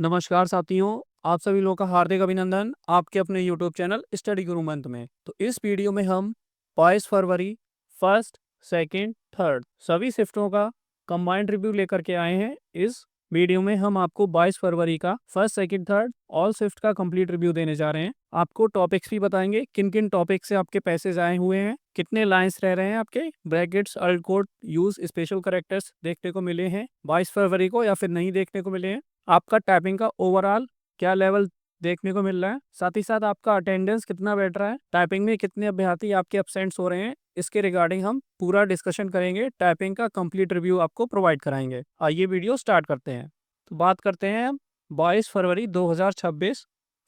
नमस्कार साथियों, आप सभी लोगों का हार्दिक अभिनंदन आपके अपने यूट्यूब चैनल स्टडी गुरु मंत्र में। तो इस वीडियो में हम 22 फरवरी फर्स्ट, सेकंड, थर्ड सभी शिफ्टों का कंबाइंड रिव्यू लेकर के आए हैं। इस वीडियो में हम आपको 22 फरवरी का first, second, third all shift का कंप्लीट रिव्यू देने जा रहे हैं। आपको टॉपिक्स भी बताएंगे, किन किन टॉपिक से आपके पैसेज आए हुए हैं, कितने लाइंस रह रहे हैं, आपके brackets, alt code, use, special characters देखने को मिले हैं 22 फरवरी को या फिर नहीं देखने को मिले हैं, आपका टाइपिंग का ओवरऑल क्या लेवल देखने को मिल रहा है, साथ ही साथ आपका अटेंडेंस कितना बैठ रहा है, टाइपिंग में कितने अभ्यर्थी आपके अब्सेंट्स हो रहे हैं, इसके रिगार्डिंग हम पूरा डिस्कशन करेंगे। टाइपिंग का कंप्लीट रिव्यू आपको प्रोवाइड कराएंगे। आइए वीडियो स्टार्ट करते हैं। तो बात करते हैं हम 22 फरवरी 2026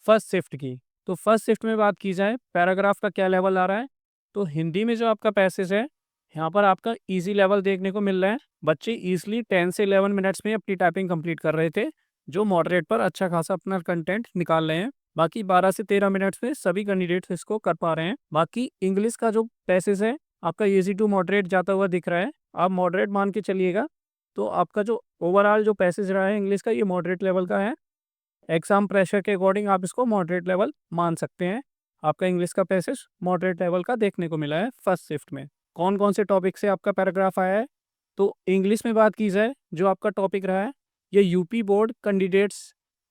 फर्स्ट शिफ्ट की। तो फर्स्ट शिफ्ट में बात की जाए पैराग्राफ का क्या लेवल आ रहा है, तो हिंदी में जो आपका पैसेज है यहाँ पर आपका ईजी लेवल देखने को मिल रहा है। बच्चे ईजिली 10 से 11 मिनट्स में अपनी टाइपिंग कंप्लीट कर रहे थे, जो मॉडरेट पर अच्छा खासा अपना कंटेंट निकाल रहे हैं। बाकी 12 से 13 मिनट्स में सभी कैंडिडेट्स इसको कर पा रहे हैं। बाकी इंग्लिश का जो पैसेज है आपका ईजी टू मॉडरेट जाता हुआ दिख रहा है, आप मॉडरेट मान के चलिएगा। तो आपका जो ओवरऑल जो पैसेज रहा है इंग्लिश का, ये मॉडरेट लेवल का है। एग्जाम प्रेशर के अकॉर्डिंग आप इसको मॉडरेट लेवल मान सकते हैं। आपका इंग्लिश का पैसेज मॉडरेट लेवल का देखने को मिला है फर्स्ट शिफ्ट में। कौन कौन से टॉपिक से आपका पैराग्राफ आया है, तो इंग्लिश में बात की जाए जो आपका टॉपिक रहा है ये यूपी बोर्ड कैंडिडेट्स,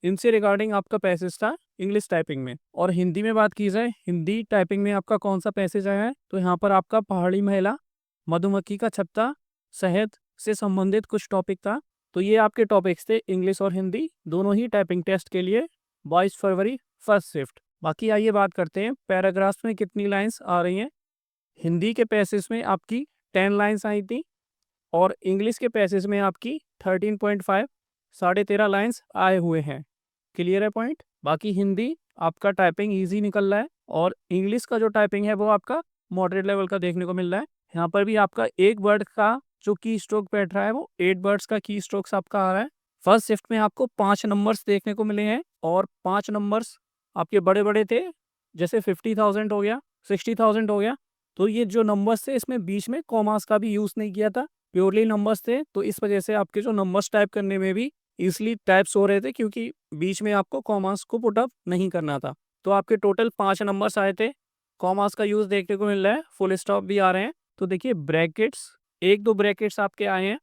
इनसे रिगार्डिंग आपका पैसेज था इंग्लिश टाइपिंग में। और हिंदी में बात की जाए हिंदी टाइपिंग में आपका कौन सा पैसेज आया है, तो यहाँ पर आपका पहाड़ी महिला, मधुमक्खी का छत्ता, शहद से संबंधित कुछ टॉपिक था। तो ये आपके टॉपिक्स थे इंग्लिश और हिंदी दोनों ही टाइपिंग टेस्ट के लिए 22 फरवरी फर्स्ट शिफ्ट। बाकी आइए बात करते हैं पैराग्राफ्स में कितनी लाइंस आ रही हैं। हिंदी के पैसेज में आपकी 10 लाइंस आई थी और इंग्लिश के पैसेज में आपकी 13.5 13.5 लाइंस आए हुए हैं। क्लियर है पॉइंट। बाकी हिंदी आपका टाइपिंग इजी निकल रहा है और इंग्लिश का जो टाइपिंग है वो आपका मॉडरेट लेवल का देखने को मिल रहा है। यहाँ पर भी आपका एक वर्ड का जो की स्ट्रोक बैठ रहा है वो 8 वर्ड्स का की स्ट्रोक्स आपका आ रहा है। फर्स्ट शिफ्ट में आपको 5 नंबर्स देखने को मिले हैं और 5 नंबर्स आपके बड़े बड़े थे, जैसे 50,000 हो गया, 60,000 हो गया। तो ये जो नंबर्स थे इसमें बीच में कॉमास का भी यूज नहीं किया था, प्योरली नंबर्स थे। तो इस वजह से आपके जो नंबर्स टाइप करने में भी इसलिए टाइप्स हो रहे थे, क्योंकि बीच में आपको कॉमास को पुट अप नहीं करना था। तो आपके टोटल 5 नंबर्स आए थे। कॉमास का यूज देखने को मिल रहा है, फुल स्टॉप भी आ रहे हैं। तो देखिए ब्रैकेट्स, एक दो ब्रैकेट्स आपके आए हैं।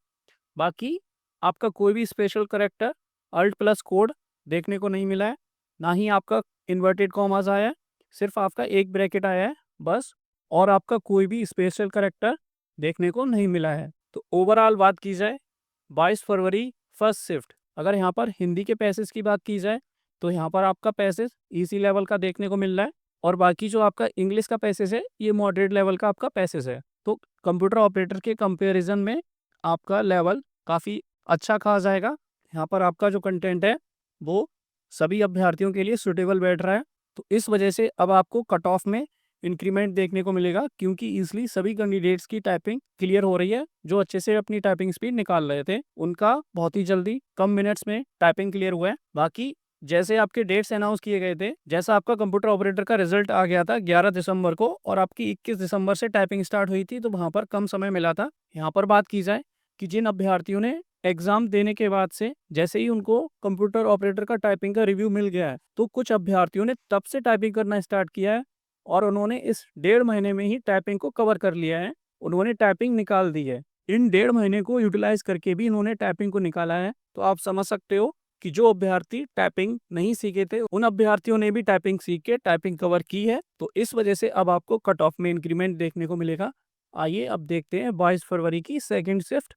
बाकी आपका कोई भी special character, alt plus code देखने को नहीं मिला है, ना ही आपका इन्वर्टेड कॉमास आया है। सिर्फ आपका एक ब्रैकेट आया है बस, और आपका कोई भी स्पेशल करेक्टर देखने को नहीं मिला है। तो ओवरऑल बात की जाए 22 फरवरी फर्स्ट शिफ्ट, अगर यहाँ पर हिंदी के पैसेज की बात की जाए तो यहाँ पर आपका पैसेज इसी लेवल का देखने को मिल रहा है। और बाकी जो आपका इंग्लिश का पैसेज है ये मॉडरेट लेवल का आपका पैसेज है। तो कंप्यूटर ऑपरेटर के कंपैरिजन में आपका लेवल काफ़ी अच्छा कहा जाएगा। यहाँ पर आपका जो कंटेंट है वो सभी अभ्यर्थियों के लिए सूटेबल बैठ रहा है। तो इस वजह से अब आपको कट ऑफ में इंक्रीमेंट देखने को मिलेगा, क्योंकि इजली सभी कैंडिडेट्स की टाइपिंग क्लियर हो रही है। जो अच्छे से अपनी टाइपिंग स्पीड निकाल रहे थे उनका बहुत ही जल्दी कम मिनट्स में टाइपिंग क्लियर हुआ है। बाकी जैसे आपके डेट्स अनाउंस किए गए थे, जैसा आपका कंप्यूटर ऑपरेटर का रिजल्ट आ गया था 11 दिसंबर को और आपकी 21 दिसंबर से टाइपिंग स्टार्ट हुई थी, तो वहाँ पर कम समय मिला था। यहाँ पर बात की जाए कि जिन अभ्यर्थियों ने एग्जाम देने के बाद से जैसे ही उनको कंप्यूटर ऑपरेटर का टाइपिंग का रिव्यू मिल गया है, तो कुछ अभ्यर्थियों ने तब से टाइपिंग करना स्टार्ट किया है और उन्होंने इस 1.5 महीने में ही टाइपिंग को कवर कर लिया है। उन्होंने टाइपिंग निकाल दी है। इन 1.5 महीने को यूटिलाइज करके भी इन्होंने टाइपिंग को निकाला है। तो आप समझ सकते हो कि जो अभ्यर्थी टाइपिंग नहीं सीखे थे उन अभ्यर्थियों ने भी टाइपिंग सीख के टाइपिंग कवर की है। तो इस वजह से अब आपको कट ऑफ में इंक्रीमेंट देखने को मिलेगा। आइए अब देखते हैं 22 फरवरी की सेकंड शिफ्ट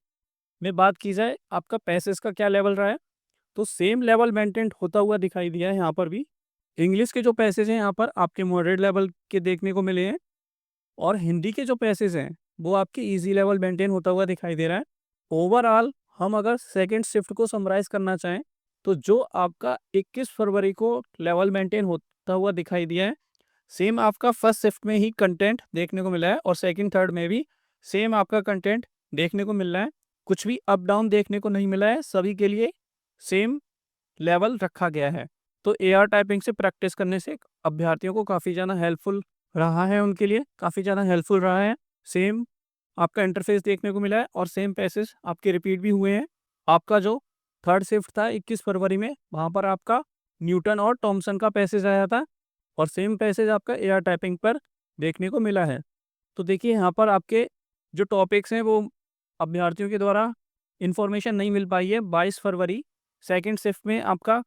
में बात की जाए आपका पैसेज का क्या लेवल रहा है। तो सेम लेवल मेंटेन होता हुआ दिखाई दिया है। यहाँ पर भी इंग्लिश के जो पैसेज हैं यहाँ पर आपके मॉडरेट लेवल के देखने को मिले हैं और हिंदी के जो पैसेज हैं वो आपके इजी लेवल मेंटेन होता हुआ दिखाई दे रहा है। ओवरऑल हम अगर सेकंड शिफ्ट को समराइज करना चाहें तो जो आपका 21 फरवरी को लेवल मेंटेन होता हुआ दिखाई दिया है, सेम आपका फर्स्ट शिफ्ट में ही कंटेंट देखने को मिला है और सेकंड थर्ड में भी सेम आपका कंटेंट देखने को मिल रहा है। कुछ भी अप डाउन देखने को नहीं मिला है, सभी के लिए सेम लेवल रखा गया है। तो एआर टाइपिंग से प्रैक्टिस करने से अभ्यर्थियों को काफ़ी ज़्यादा हेल्पफुल रहा है, उनके लिए काफ़ी ज़्यादा हेल्पफुल रहा है। सेम आपका इंटरफेस देखने को मिला है और सेम पैसेज आपके रिपीट भी हुए हैं। आपका जो थर्ड शिफ्ट था 21 फरवरी में, वहाँ पर आपका न्यूटन और थॉमसन का पैसेज आया था और सेम पैसेज आपका एआर टाइपिंग पर देखने को मिला है। तो देखिए यहाँ पर आपके जो टॉपिक्स हैं वो अभ्यर्थियों के द्वारा इन्फॉर्मेशन नहीं मिल पाई है। 22 फरवरी सेकंड शिफ्ट में आपका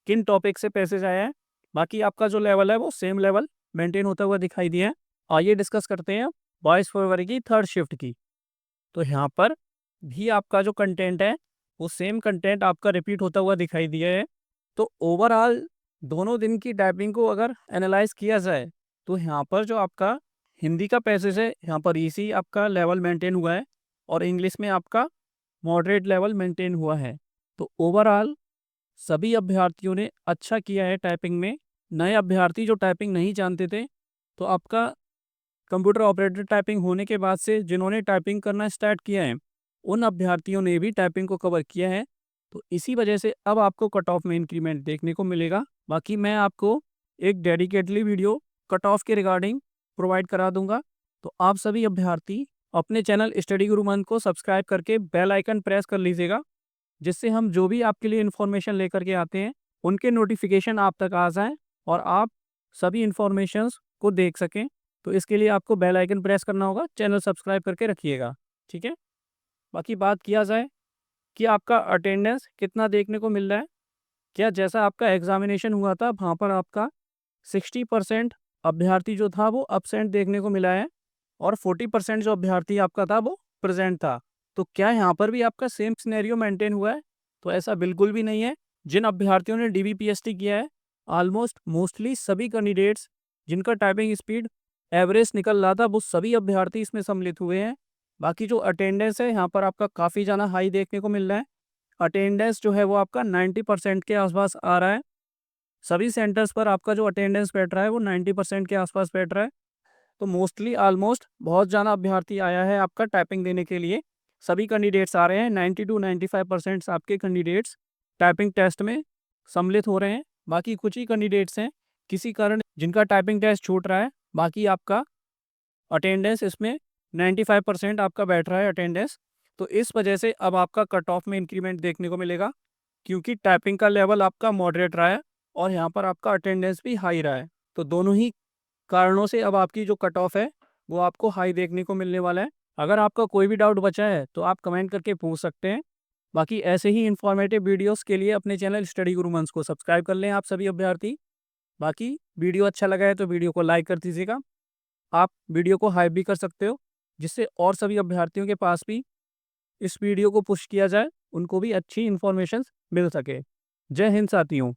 किन टॉपिक से पैसेज आया है, बाकी आपका जो लेवल है वो सेम लेवल मेंटेन होता हुआ दिखाई दिया है। आइए डिस्कस करते हैं 22 फरवरी की थर्ड शिफ्ट की। तो यहाँ पर भी आपका जो कंटेंट है वो सेम कंटेंट आपका रिपीट होता हुआ दिखाई दिया है। तो ओवरऑल दोनों दिन की टाइपिंग को अगर एनालाइज किया जाए तो यहाँ पर जो आपका हिंदी का पैसेज है यहाँ पर इसी आपका लेवल मेंटेन हुआ है और इंग्लिश में आपका मॉडरेट लेवल मेंटेन हुआ है। तो ओवरऑल सभी अभ्यर्थियों ने अच्छा किया है टाइपिंग में। नए अभ्यर्थी जो टाइपिंग नहीं जानते थे तो आपका कंप्यूटर ऑपरेटर टाइपिंग होने के बाद से जिन्होंने टाइपिंग करना स्टार्ट किया है उन अभ्यर्थियों ने भी टाइपिंग को कवर किया है। तो इसी वजह से अब आपको कट ऑफ में इंक्रीमेंट देखने को मिलेगा। बाकी मैं आपको एक डेडिकेटली वीडियो कट ऑफ के रिगार्डिंग प्रोवाइड करा दूंगा। तो आप सभी अभ्यर्थी अपने चैनल स्टडी गुरु मंत्र को सब्सक्राइब करके बेल आइकन प्रेस कर लीजिएगा, जिससे हम जो भी आपके लिए इन्फॉर्मेशन लेकर के आते हैं उनके नोटिफिकेशन आप तक आ जाएं और आप सभी इन्फॉर्मेशंस को देख सकें। तो इसके लिए आपको बेल आइकन प्रेस करना होगा, चैनल सब्सक्राइब करके रखिएगा, ठीक है। बाकी बात किया जाए कि आपका अटेंडेंस कितना देखने को मिल रहा है। क्या जैसा आपका एग्जामिनेशन हुआ था वहाँ पर आपका 60% अभ्यर्थी जो था वो अब्सेंट देखने को मिला है और 40% जो अभ्यर्थी आपका था वो प्रेजेंट था। तो क्या यहाँ पर भी आपका सेम सिनेरियो मेंटेन हुआ है? तो ऐसा बिल्कुल भी नहीं है। जिन अभ्यर्थियों ने डीबीपीएसटी किया है ऑलमोस्ट मोस्टली सभी कैंडिडेट्स जिनका टाइपिंग स्पीड एवरेज निकल रहा था वो सभी अभ्यर्थी इसमें सम्मिलित हुए हैं। बाकी जो अटेंडेंस है यहाँ पर आपका काफ़ी ज़्यादा हाई देखने को मिल रहा है। अटेंडेंस जो है वो आपका 90% के आसपास आ रहा है। सभी सेंटर्स पर आपका जो अटेंडेंस बैठ रहा है वो 90% के आसपास बैठ रहा है। तो मोस्टली ऑलमोस्ट बहुत ज़्यादा अभ्यर्थी आया है आपका टाइपिंग देने के लिए। सभी कैंडिडेट्स आ रहे हैं, 90 टू 95% आपके कैंडिडेट्स टाइपिंग टेस्ट में सम्मिलित हो रहे हैं। बाकी कुछ ही कैंडिडेट्स हैं किसी कारण जिनका टाइपिंग टेस्ट छूट रहा है। बाकी आपका अटेंडेंस इसमें 95% आपका बैठ रहा है अटेंडेंस। तो इस वजह से अब आपका कट ऑफ में इंक्रीमेंट देखने को मिलेगा, क्योंकि टाइपिंग का लेवल आपका मॉडरेट रहा है और यहाँ पर आपका अटेंडेंस भी हाई रहा है। तो दोनों ही कारणों से अब आपकी जो कट ऑफ है वो आपको हाई देखने को मिलने वाला है। अगर आपका कोई भी डाउट बचा है तो आप कमेंट करके पूछ सकते हैं। बाकी ऐसे ही इन्फॉर्मेटिव वीडियोस के लिए अपने चैनल स्टडी गुरु मंत्र को सब्सक्राइब कर लें आप सभी अभ्यर्थी। बाकी वीडियो अच्छा लगा है तो वीडियो को लाइक कर दीजिएगा। आप वीडियो को हाइप भी कर सकते हो, जिससे और सभी अभ्यर्थियों के पास भी इस वीडियो को पुश किया जाए, उनको भी अच्छी इन्फॉर्मेशन मिल सके। जय हिंद साथियों।